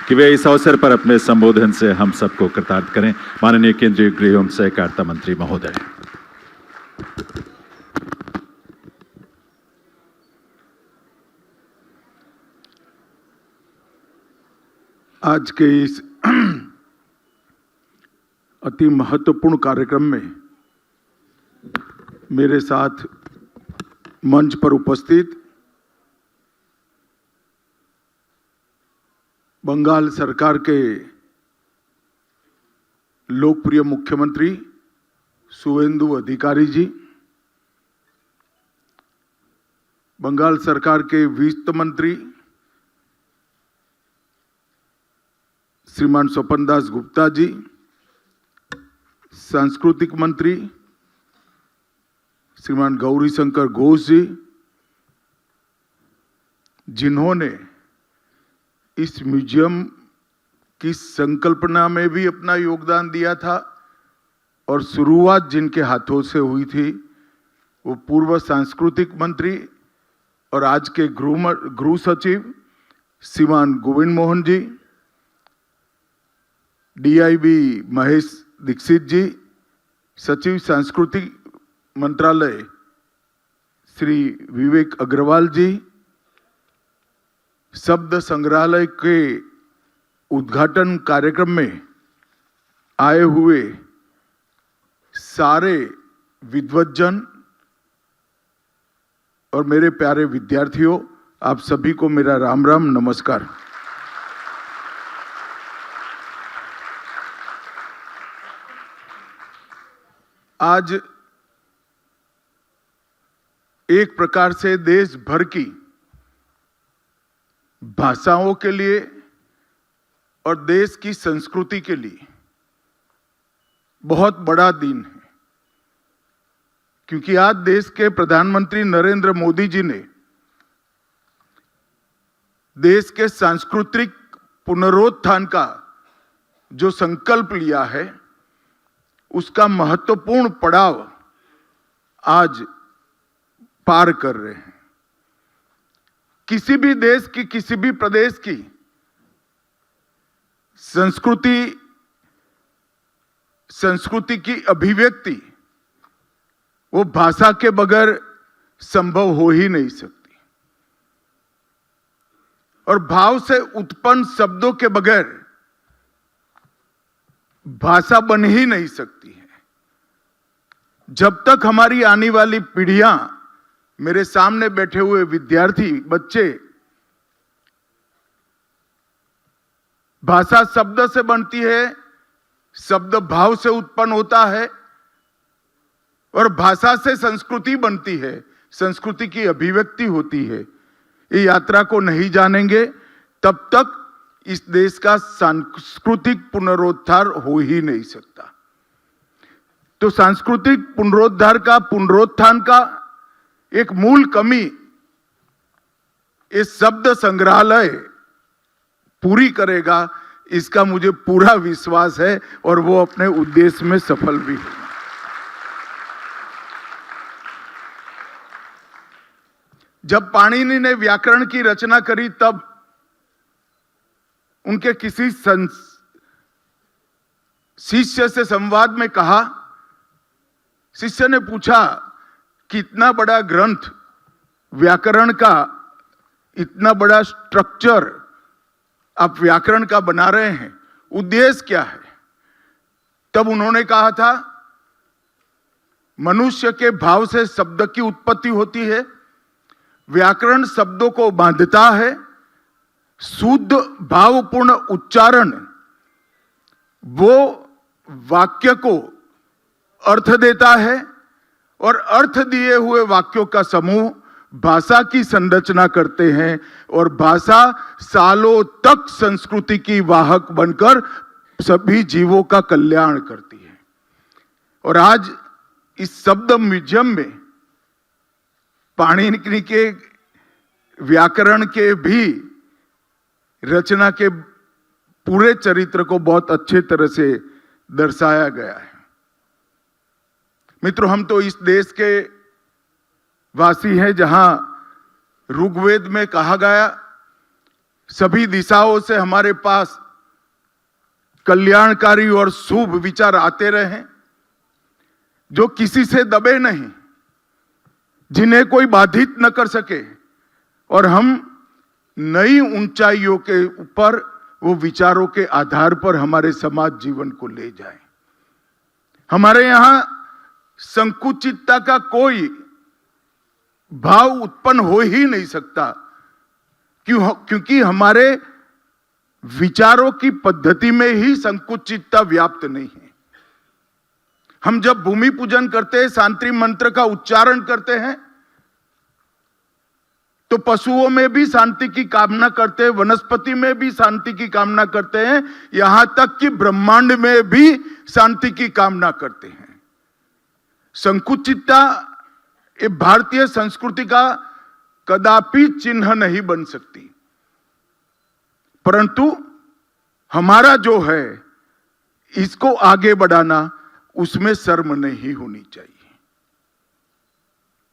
कि वे इस अवसर पर अपने संबोधन से हम सबको कृतार्थ करें। माननीय केंद्रीय गृह एवं सहकारिता मंत्री महोदय। आज के इस अति महत्वपूर्ण कार्यक्रम में मेरे साथ मंच पर उपस्थित बंगाल सरकार के लोकप्रिय मुख्यमंत्री शुवेंदु अधिकारी जी, बंगाल सरकार के वित्त मंत्री श्रीमान स्वपन दास गुप्ता जी, सांस्कृतिक मंत्री श्रीमान गौरीशंकर घोष जी, जिन्होंने इस म्यूजियम की संकल्पना में भी अपना योगदान दिया था और शुरुआत जिनके हाथों से हुई थी वो पूर्व सांस्कृतिक मंत्री और आज के गृह सचिव श्रीमान गोविंद मोहन जी, डीआईबी महेश दीक्षित जी, सचिव सांस्कृतिक मंत्रालय श्री विवेक अग्रवाल जी, शब्द संग्रहालय के उद्घाटन कार्यक्रम में आए हुए सारे विद्वज्जन और मेरे प्यारे विद्यार्थियों, आप सभी को मेरा राम राम नमस्कार। आज एक प्रकार से देश भर की भाषाओं के लिए और देश की संस्कृति के लिए बहुत बड़ा दिन है, क्योंकि आज देश के प्रधानमंत्री नरेंद्र मोदी जी ने देश के सांस्कृतिक पुनरुत्थान का जो संकल्प लिया है उसका महत्वपूर्ण पड़ाव आज पार कर रहे हैं। किसी भी देश की, किसी भी प्रदेश की संस्कृति की अभिव्यक्ति वो भाषा के बगैर संभव हो ही नहीं सकती और भाव से उत्पन्न शब्दों के बगैर भाषा बन ही नहीं सकती है। जब तक हमारी आने वाली पीढ़ियां, मेरे सामने बैठे हुए विद्यार्थी बच्चे भाषा शब्द से बनती है, शब्द भाव से उत्पन्न होता है और भाषा से संस्कृति बनती है, संस्कृति की अभिव्यक्ति होती है। ये यात्रा को नहीं जानेंगे तब तक इस देश का सांस्कृतिक पुनरुद्धार हो ही नहीं सकता। तो सांस्कृतिक पुनरुत्थान का एक मूल कमी इस शब्द संग्रहालय पूरी करेगा, इसका मुझे पूरा विश्वास है और वो अपने उद्देश्य में सफल भी है। जब पाणिनि ने व्याकरण की रचना करी तब उनके किसी शिष्य से संवाद में कहा, शिष्य ने पूछा कि इतना बड़ा ग्रंथ व्याकरण का, इतना बड़ा स्ट्रक्चर आप व्याकरण का बना रहे हैं, उद्देश्य क्या है? तब उन्होंने कहा था, मनुष्य के भाव से शब्द की उत्पत्ति होती है, व्याकरण शब्दों को बांधता है, शुद्ध भावपूर्ण उच्चारण वो वाक्य को अर्थ देता है और अर्थ दिए हुए वाक्यों का समूह भाषा की संरचना करते हैं और भाषा सालों तक संस्कृति की वाहक बनकर सभी जीवों का कल्याण करती है। और आज इस शब्द म्यूजियम में पाणिनि के व्याकरण के भी रचना के पूरे चरित्र को बहुत अच्छे तरह से दर्शाया गया है। मित्रों, हम तो इस देश के वासी हैं जहां ऋग्वेद में कहा गया सभी दिशाओं से हमारे पास कल्याणकारी और शुभ विचार आते रहे, जो किसी से दबे नहीं, जिन्हें कोई बाधित न कर सके, और हम नई ऊंचाइयों के ऊपर वो विचारों के आधार पर हमारे समाज जीवन को ले जाएं। हमारे यहां संकुचितता का कोई भाव उत्पन्न हो ही नहीं सकता, क्योंकि हमारे विचारों की पद्धति में ही संकुचितता व्याप्त नहीं है। हम जब भूमि पूजन करते हैं, शांति मंत्र का उच्चारण करते हैं, तो पशुओं में भी शांति की कामना करते हैं, वनस्पति में भी शांति की कामना करते हैं, यहां तक कि ब्रह्मांड में भी शांति की कामना करते हैं। संकुचितता ये भारतीय संस्कृति का कदापि चिन्ह नहीं बन सकती, परंतु हमारा जो है इसको आगे बढ़ाना, उसमें शर्म नहीं होनी चाहिए।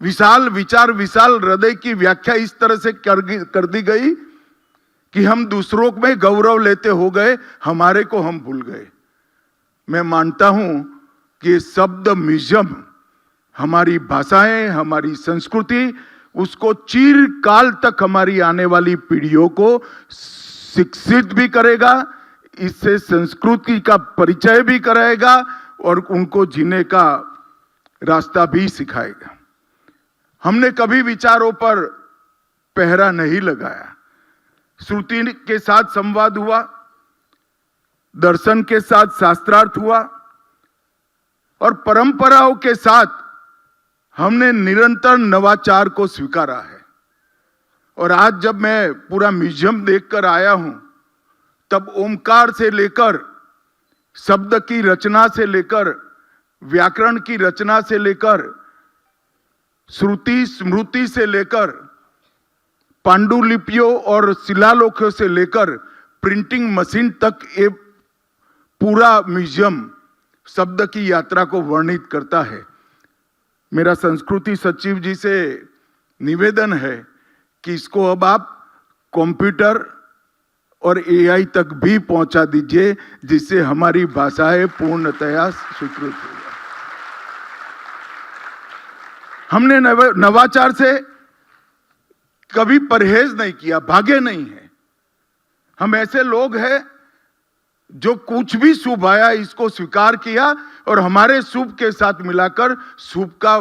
विशाल विचार, विशाल हृदय की व्याख्या इस तरह से कर दी गई कि हम दूसरों में गौरव लेते हो गए, हमारे को हम भूल गए। मैं मानता हूं कि शब्द म्यूजियम हमारी भाषाएं, हमारी संस्कृति, उसको चिरकाल तक हमारी आने वाली पीढ़ियों को शिक्षित भी करेगा, इससे संस्कृति का परिचय भी कराएगा और उनको जीने का रास्ता भी सिखाएगा। हमने कभी विचारों पर पहरा नहीं लगाया। श्रुति के साथ संवाद हुआ, दर्शन के साथ शास्त्रार्थ हुआ, और परंपराओं के साथ हमने निरंतर नवाचार को स्वीकारा है। और आज जब मैं पूरा म्यूजियम देखकर आया हूं, तब ओमकार से लेकर, शब्द की रचना से लेकर, व्याकरण की रचना से लेकर, श्रुति स्मृति से लेकर, पांडुलिपियों और शिलालेखों से लेकर प्रिंटिंग मशीन तक ये पूरा म्यूजियम शब्द की यात्रा को वर्णित करता है। मेरा संस्कृति सचिव जी से निवेदन है कि इसको अब आप कंप्यूटर और एआई तक भी पहुंचा दीजिए, जिससे हमारी भाषाएं पूर्णतया स्वीकृत हो जाए। हमने नवाचार से कभी परहेज नहीं किया, भागे नहीं है। हम ऐसे लोग हैं जो कुछ भी शुभ आया इसको स्वीकार किया और हमारे शुभ के साथ मिलाकर शुभ का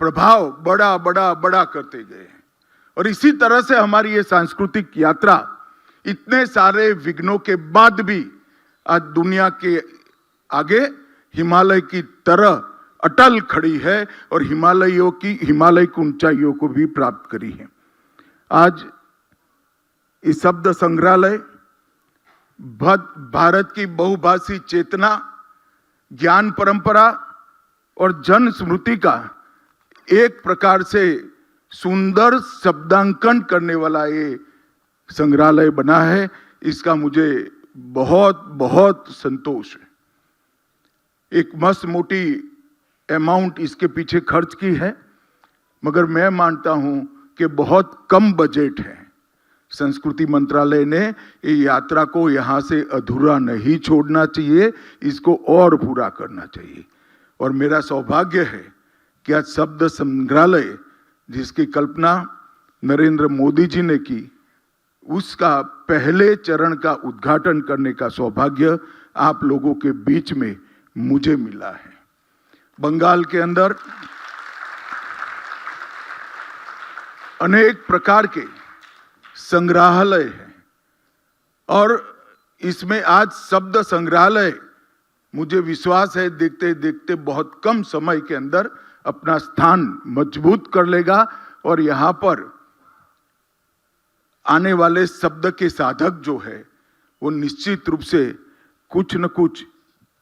प्रभाव बड़ा बड़ा बड़ा करते गए। और इसी तरह से हमारी ये सांस्कृतिक यात्रा इतने सारे विघ्नों के बाद भी आज दुनिया के आगे हिमालय की तरह अटल खड़ी है और हिमालय की ऊंचाइयों को भी प्राप्त करी है। आज इस शब्द संग्रहालय भारत की बहुभाषी चेतना, ज्ञान परंपरा और जन स्मृति का एक प्रकार से सुंदर शब्दांकन करने वाला ये संग्रहालय बना है। इसका मुझे बहुत बहुत संतोष है। एक मस्त मोटी अमाउंट इसके पीछे खर्च की है, मगर मैं मानता हूं कि बहुत कम बजट है। संस्कृति मंत्रालय ने ये यात्रा को यहां से अधूरा नहीं छोड़ना चाहिए, इसको और पूरा करना चाहिए। और मेरा सौभाग्य है कि आज शब्द संग्रहालय जिसकी कल्पना नरेंद्र मोदी जी ने की, उसका पहले चरण का उद्घाटन करने का सौभाग्य आप लोगों के बीच में मुझे मिला है। बंगाल के अंदर अनेक प्रकार के संग्रहालय हैं और इसमें आज शब्द संग्रहालय, मुझे विश्वास है देखते देखते बहुत कम समय के अंदर अपना स्थान मजबूत कर लेगा और यहां पर आने वाले शब्द के साधक जो है वो निश्चित रूप से कुछ न कुछ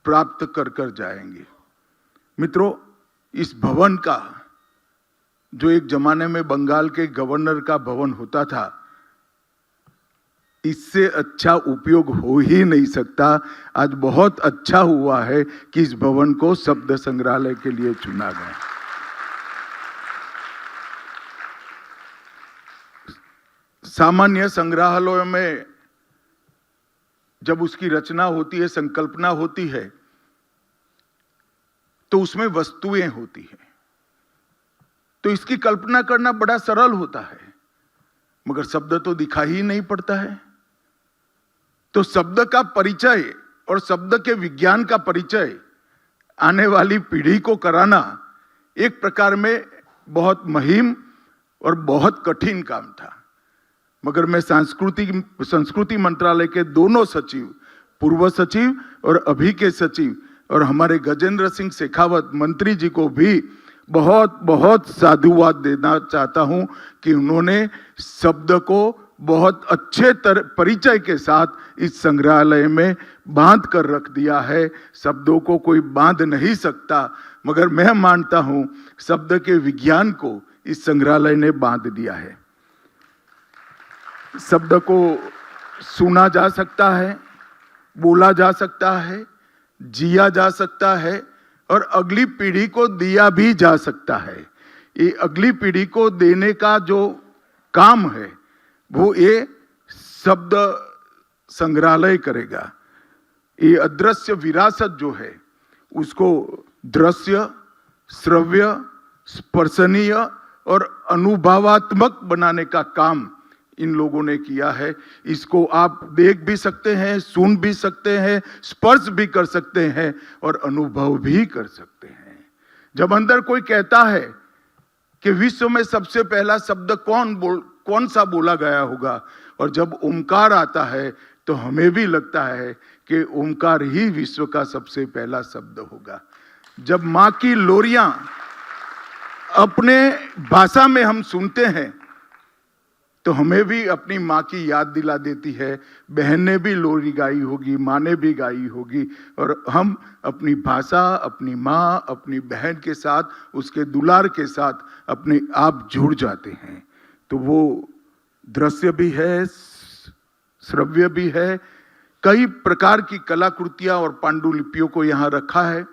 प्राप्त कर कर जाएंगे। मित्रों, इस भवन का जो एक जमाने में बंगाल के गवर्नर का भवन होता था, इससे अच्छा उपयोग हो ही नहीं सकता। आज बहुत अच्छा हुआ है कि इस भवन को शब्द संग्रहालय के लिए चुना गया। सामान्य संग्रहालयों में जब उसकी रचना होती है, संकल्पना होती है, तो उसमें वस्तुएं होती हैं। तो इसकी कल्पना करना बड़ा सरल होता है, मगर शब्द तो दिखाई ही नहीं पड़ता है। तो शब्द का परिचय और शब्द के विज्ञान का परिचय आने वाली पीढ़ी को कराना एक प्रकार में बहुत मुहिम और बहुत कठिन काम था। मगर मैं संस्कृति मंत्रालय के दोनों सचिव, पूर्व सचिव और अभी के सचिव, और हमारे गजेंद्र सिंह शेखावत मंत्री जी को भी बहुत बहुत साधुवाद देना चाहता हूं कि उन्होंने शब्द को बहुत अच्छे परिचय के साथ इस संग्रहालय में बांध कर रख दिया है। शब्दों को कोई बांध नहीं सकता, मगर मैं मानता हूं शब्द के विज्ञान को इस संग्रहालय ने बांध दिया है। शब्द को सुना जा सकता है, बोला जा सकता है, जिया जा सकता है और अगली पीढ़ी को दिया भी जा सकता है। ये अगली पीढ़ी को देने का जो काम है वो ये शब्द संग्रहालय करेगा। ये अदृश्य विरासत जो है उसको दृश्य, श्रव्य, स्पर्शनीय और अनुभवात्मक बनाने का काम इन लोगों ने किया है। इसको आप देख भी सकते हैं, सुन भी सकते हैं, स्पर्श भी कर सकते हैं और अनुभव भी कर सकते हैं। जब अंदर कोई कहता है कि विश्व में सबसे पहला शब्द कौन सा बोला गया होगा, और जब ओमकार आता है तो हमें भी लगता है कि ओमकार ही विश्व का सबसे पहला शब्द होगा। जब माँ की लोरियां अपने भाषा में हम सुनते हैं तो हमें भी अपनी माँ की याद दिला देती है। बहन ने भी लोरी गाई होगी, माँ ने भी गाई होगी, और हम अपनी भाषा, अपनी माँ, अपनी बहन के साथ, उसके दुलार के साथ अपने आप जुड़ जाते हैं। तो वो दृश्य भी है, श्रव्य भी है, कई प्रकार की कलाकृतियां और पांडुलिपियों को यहाँ रखा है।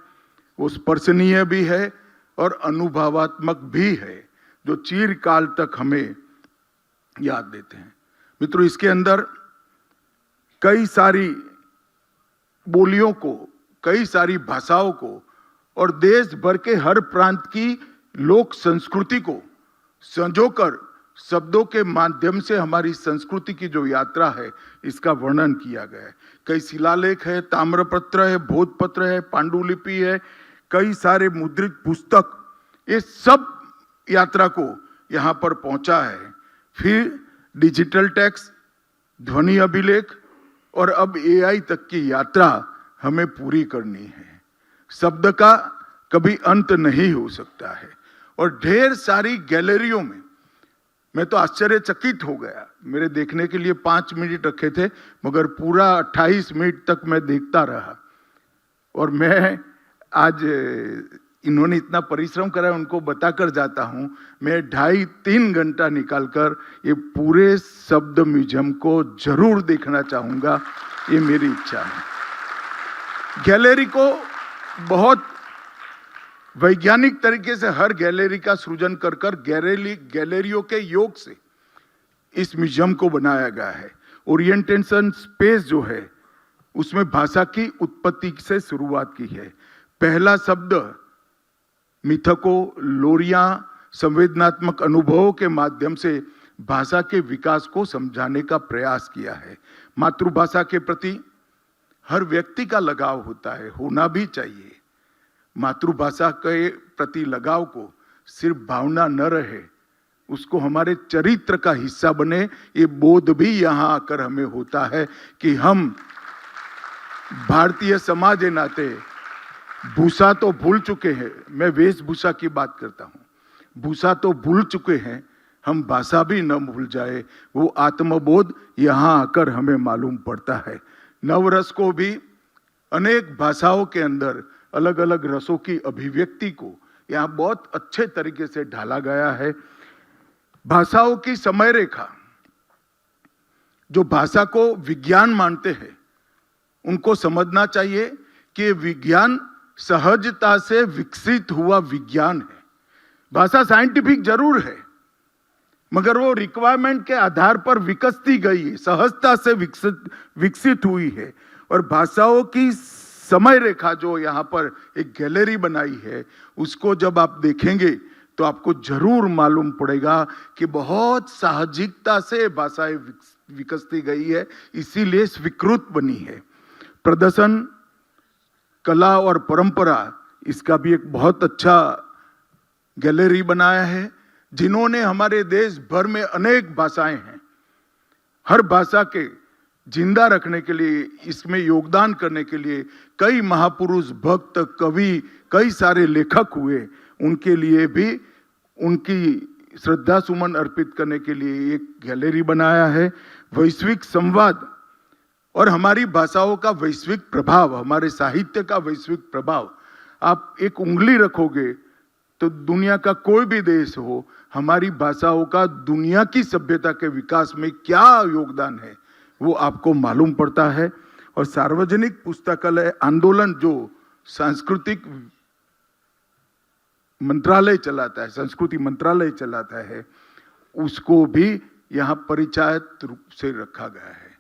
वो स्पर्शनीय भी है और अनुभवात्मक भी है, जो चिरकाल तक हमें याद देते हैं। मित्रों, इसके अंदर कई सारी बोलियों को, कई सारी भाषाओं को और देश भर के हर प्रांत की लोक संस्कृति को संजोकर शब्दों के माध्यम से हमारी संस्कृति की जो यात्रा है इसका वर्णन किया गया है। कई शिलालेख है, ताम्रपत्र है, भोजपत्र है, पांडुलिपि है, कई सारे मुद्रित पुस्तक, ये सब यात्रा को यहाँ पर पहुंचा है। फिर डिजिटल टेक्स्ट, ध्वनि अभिलेख और अब एआई तक की यात्रा हमें पूरी करनी है। शब्द का कभी अंत नहीं हो सकता है। और ढेर सारी गैलरियों में मैं तो आश्चर्यचकित हो गया। मेरे देखने के लिए 5 मिनट रखे थे, मगर पूरा 28 मिनट तक मैं देखता रहा। और मैं आज इन्होंने इतना परिश्रम करा, उनको बताकर जाता हूं। मैं 2.5-3 घंटा निकालकर ये पूरे शब्द म्यूजियम को जरूर देखना चाहूंगा, ये मेरी इच्छा है। गैलरी को बहुत वैज्ञानिक तरीके से हर गैलरी का सृजन कर गैलरियों के योग से इस म्यूजियम को बनाया गया है। ओरिएंटेशन स्पेस जो है उसमें भाषा की उत्पत्ति से शुरुआत की है। पहला शब्द मिथकों, लोरियां, संवेदनात्मक अनुभवों के माध्यम से भाषा के विकास को समझाने का प्रयास किया है। मातृभाषा के प्रति हर व्यक्ति का लगाव होता है, होना भी चाहिए। मातृभाषा के प्रति लगाव को सिर्फ भावना न रहे, उसको हमारे चरित्र का हिस्सा बने, ये बोध भी यहाँ आकर हमें होता है कि हम भारतीय समाज के नाते भूषा तो भूल चुके हैं। मैं वेशभूषा की बात करता हूँ। भूषा तो भूल चुके हैं, हम भाषा भी न भूल जाए, वो आत्मबोध यहाँ आकर हमें मालूम पड़ता है। नवरस को भी अनेक भाषाओं के अंदर अलग अलग रसों की अभिव्यक्ति को यहाँ बहुत अच्छे तरीके से ढाला गया है। भाषाओं की समय रेखा, जो भाषा को विज्ञान मानते हैं उनको समझना चाहिए कि विज्ञान सहजता से विकसित हुआ विज्ञान है। भाषा साइंटिफिक जरूर है, मगर वो रिक्वायरमेंट के आधार पर विकसती गई है, सहजता से विकसित हुई है। और भाषाओं की समय रेखा जो यहाँ पर एक गैलरी बनाई है, उसको जब आप देखेंगे तो आपको जरूर मालूम पड़ेगा कि बहुत साहजिकता से भाषाएं विकसती गई है, इसीलिए स्वीकृत बनी है। प्रदर्शन, कला और परंपरा, इसका भी एक बहुत अच्छा गैलरी बनाया है, जिन्होंने हमारे देश भर में अनेक भाषाएं हैं, हर भाषा के जिंदा रखने के लिए, इसमें योगदान करने के लिए कई महापुरुष, भक्त, कवि, कई सारे लेखक हुए। उनके लिए भी उनकी श्रद्धा सुमन अर्पित करने के लिए एक गैलरी बनाया है। वैश्विक संवाद और हमारी भाषाओं का वैश्विक प्रभाव, हमारे साहित्य का वैश्विक प्रभाव, आप एक उंगली रखोगे तो दुनिया का कोई भी देश हो, हमारी भाषाओं का दुनिया की सभ्यता के विकास में क्या योगदान है वो आपको मालूम पड़ता है। और सार्वजनिक पुस्तकालय आंदोलन जो सांस्कृतिक मंत्रालय चलाता है, संस्कृति मंत्रालय चलाता है, उसको भी यहाँ परिचायक रूप से रखा गया है।